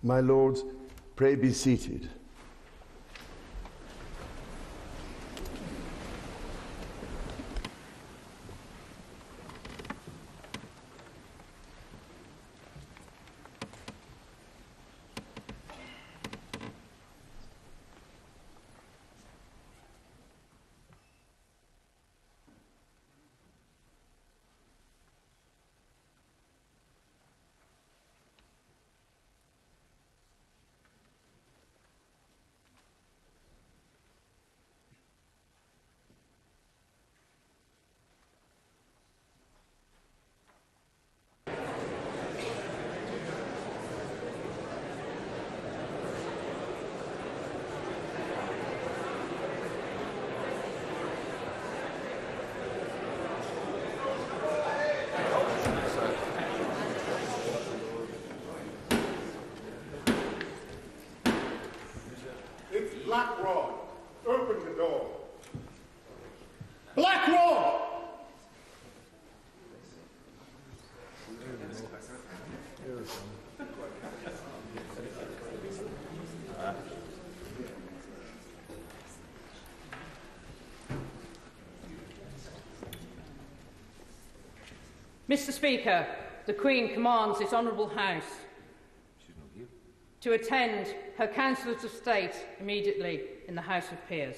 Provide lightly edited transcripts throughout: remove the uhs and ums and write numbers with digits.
My lords, pray be seated. Blackrod, open the door. Blackrod! Mr. Speaker, the Queen commands this Honourable House to attend her Councillors of State immediately in the House of Peers.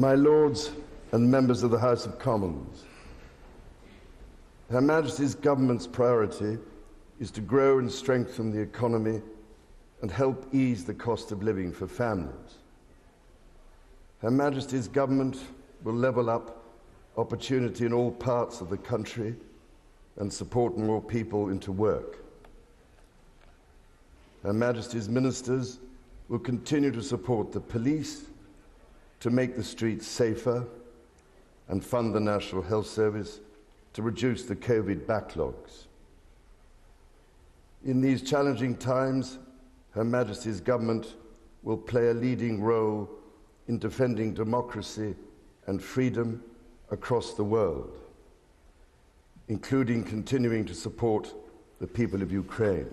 My Lords and members of the House of Commons, Her Majesty's government's priority is to grow and strengthen the economy and help ease the cost of living for families. Her Majesty's government will level up opportunity in all parts of the country and support more people into work. Her Majesty's ministers will continue to support the police to make the streets safer and fund the National Health Service to reduce the COVID backlogs. In these challenging times, Her Majesty's government will play a leading role in defending democracy and freedom across the world, including continuing to support the people of Ukraine.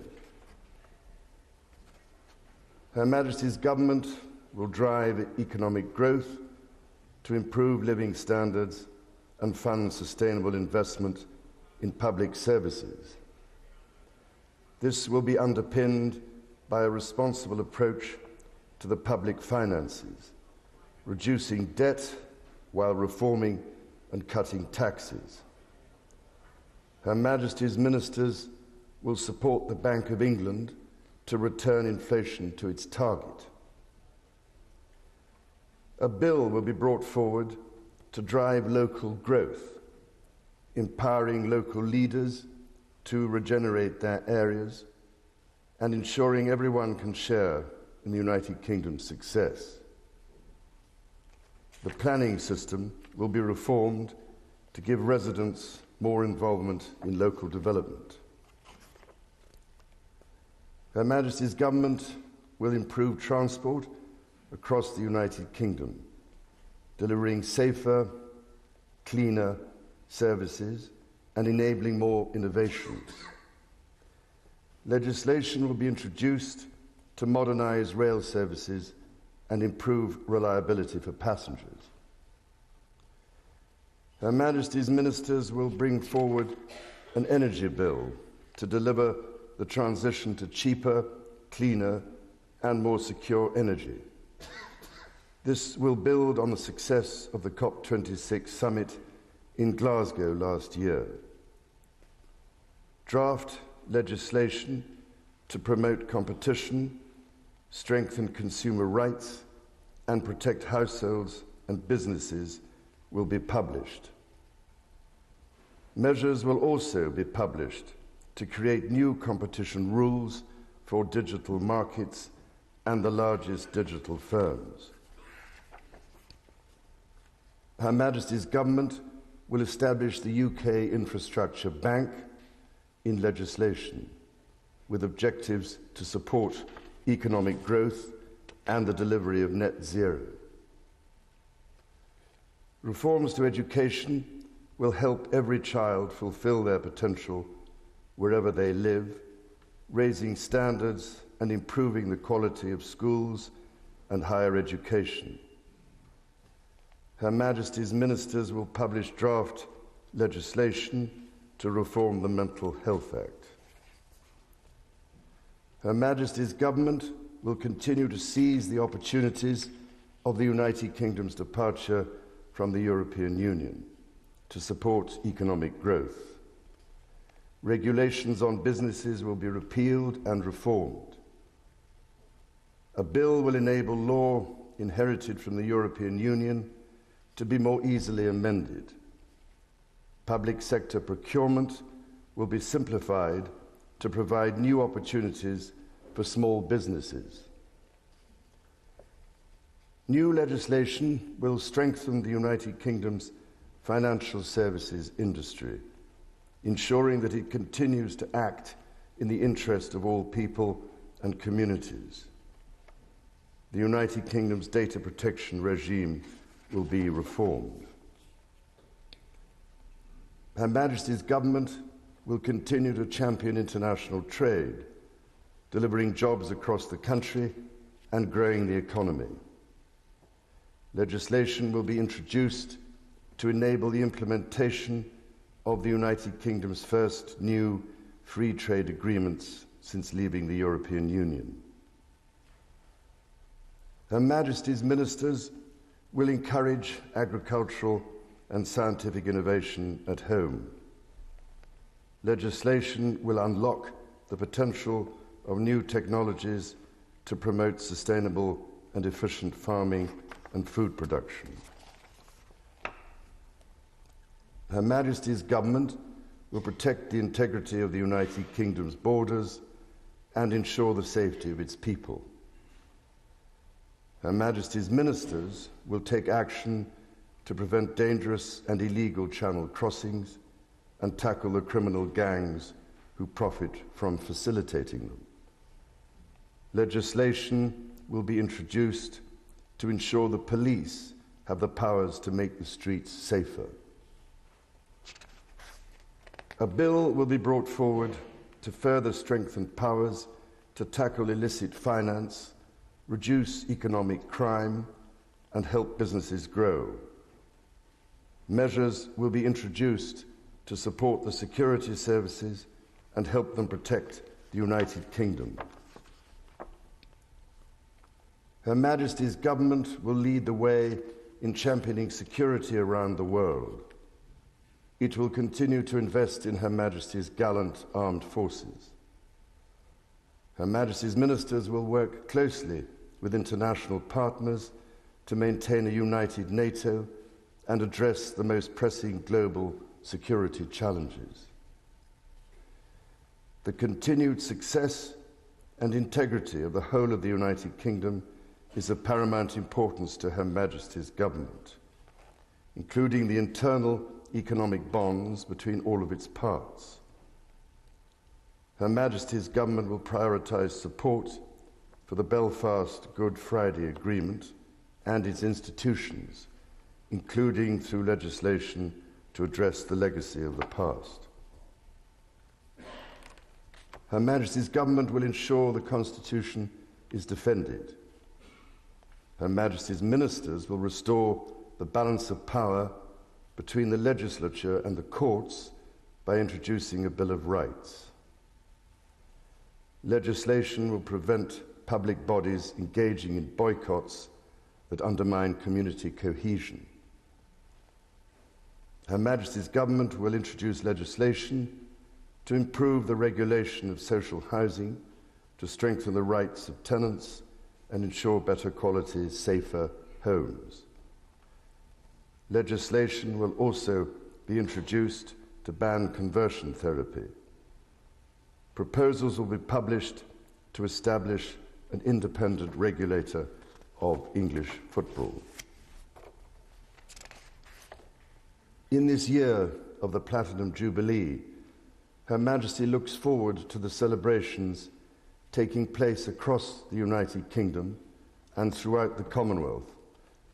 Her Majesty's government will drive economic growth to improve living standards and fund sustainable investment in public services. This will be underpinned by a responsible approach to the public finances, reducing debt while reforming and cutting taxes. Her Majesty's ministers will support the Bank of England to return inflation to its target. A bill will be brought forward to drive local growth, empowering local leaders to regenerate their areas and ensuring everyone can share in the United Kingdom's success. The planning system will be reformed to give residents more involvement in local development. Her Majesty's government will improve transport across the United Kingdom, delivering safer, cleaner services and enabling more innovations. Legislation will be introduced to modernise rail services and improve reliability for passengers. Her Majesty's ministers will bring forward an energy bill to deliver the transition to cheaper, cleaner and more secure energy. This will build on the success of the COP26 summit in Glasgow last year. Draft legislation to promote competition, strengthen consumer rights and protect households and businesses will be published. Measures will also be published to create new competition rules for digital markets and the largest digital firms. Her Majesty's government will establish the UK Infrastructure Bank in legislation, with objectives to support economic growth and the delivery of net zero. Reforms to education will help every child fulfil their potential wherever they live, raising standards and improving the quality of schools and higher education. Her Majesty's ministers will publish draft legislation to reform the Mental Health Act. Her Majesty's government will continue to seize the opportunities of the United Kingdom's departure from the European Union to support economic growth. Regulations on businesses will be repealed and reformed. A bill will enable law inherited from the European Union to be more easily amended. Public sector procurement will be simplified to provide new opportunities for small businesses. New legislation will strengthen the United Kingdom's financial services industry, ensuring that it continues to act in the interest of all people and communities. The United Kingdom's data protection regime will be reformed. Her Majesty's government will continue to champion international trade, delivering jobs across the country and growing the economy. Legislation will be introduced to enable the implementation of the United Kingdom's first new free trade agreements since leaving the European Union. Her Majesty's ministers will encourage agricultural and scientific innovation at home. Legislation will unlock the potential of new technologies to promote sustainable and efficient farming and food production. Her Majesty's government will protect the integrity of the United Kingdom's borders and ensure the safety of its people. Her Majesty's ministers will take action to prevent dangerous and illegal channel crossings and tackle the criminal gangs who profit from facilitating them. Legislation will be introduced to ensure the police have the powers to make the streets safer. A bill will be brought forward to further strengthen powers to tackle illicit finance, reduce economic crime, and help businesses grow. Measures will be introduced to support the security services and help them protect the United Kingdom. Her Majesty's government will lead the way in championing security around the world. It will continue to invest in Her Majesty's gallant armed forces. Her Majesty's ministers will work closely with international partners to maintain a united NATO and address the most pressing global security challenges. The continued success and integrity of the whole of the United Kingdom is of paramount importance to Her Majesty's government, including the internal economic bonds between all of its parts. Her Majesty's government will prioritise support for the Belfast Good Friday Agreement and its institutions, including through legislation to address the legacy of the past. Her Majesty's government will ensure the Constitution is defended. Her Majesty's ministers will restore the balance of power between the legislature and the courts by introducing a Bill of Rights. Legislation will prevent public bodies engaging in boycotts that undermine community cohesion. Her Majesty's government will introduce legislation to improve the regulation of social housing, to strengthen the rights of tenants and ensure better quality, safer homes. Legislation will also be introduced to ban conversion therapy. Proposals will be published to establish an independent regulator of English football. In this year of the Platinum Jubilee, Her Majesty looks forward to the celebrations taking place across the United Kingdom and throughout the Commonwealth,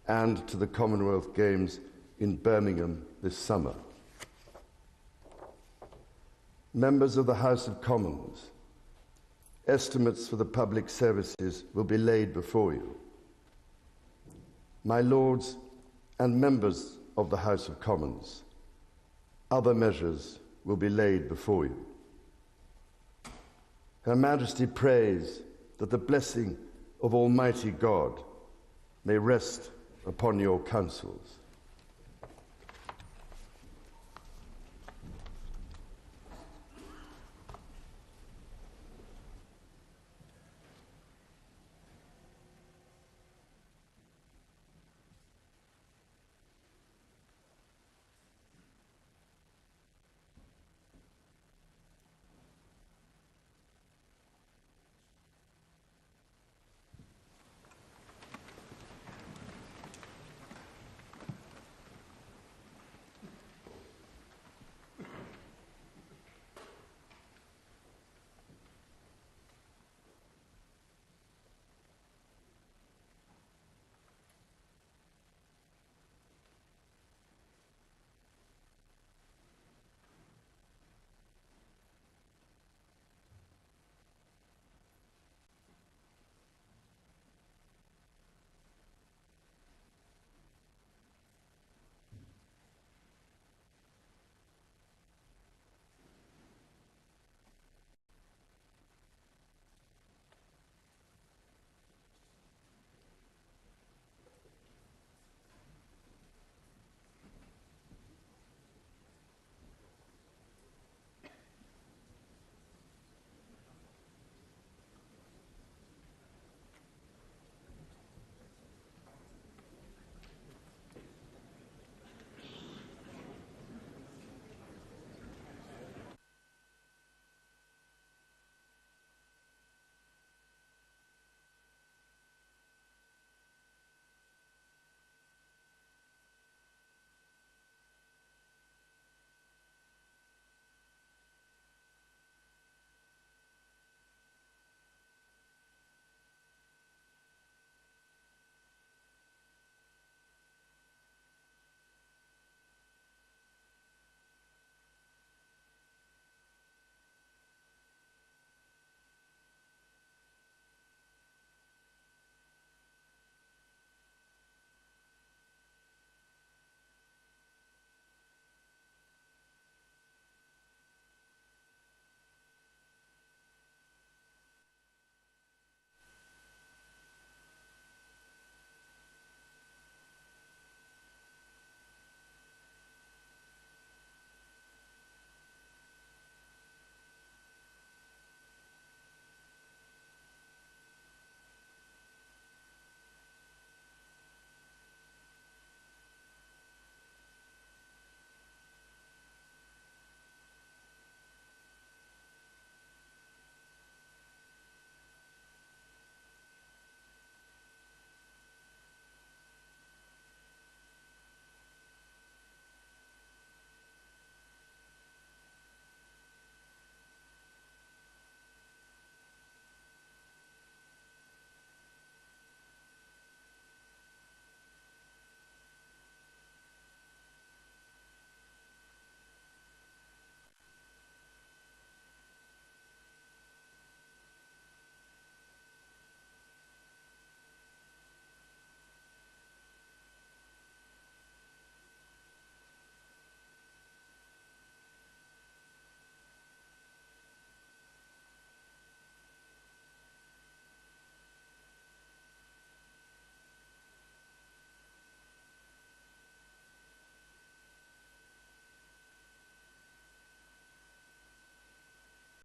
and to the Commonwealth Games in Birmingham this summer. Members of the House of Commons, estimates for the public services will be laid before you. My Lords and members of the House of Commons, other measures will be laid before you. Her Majesty prays that the blessing of Almighty God may rest upon your councils.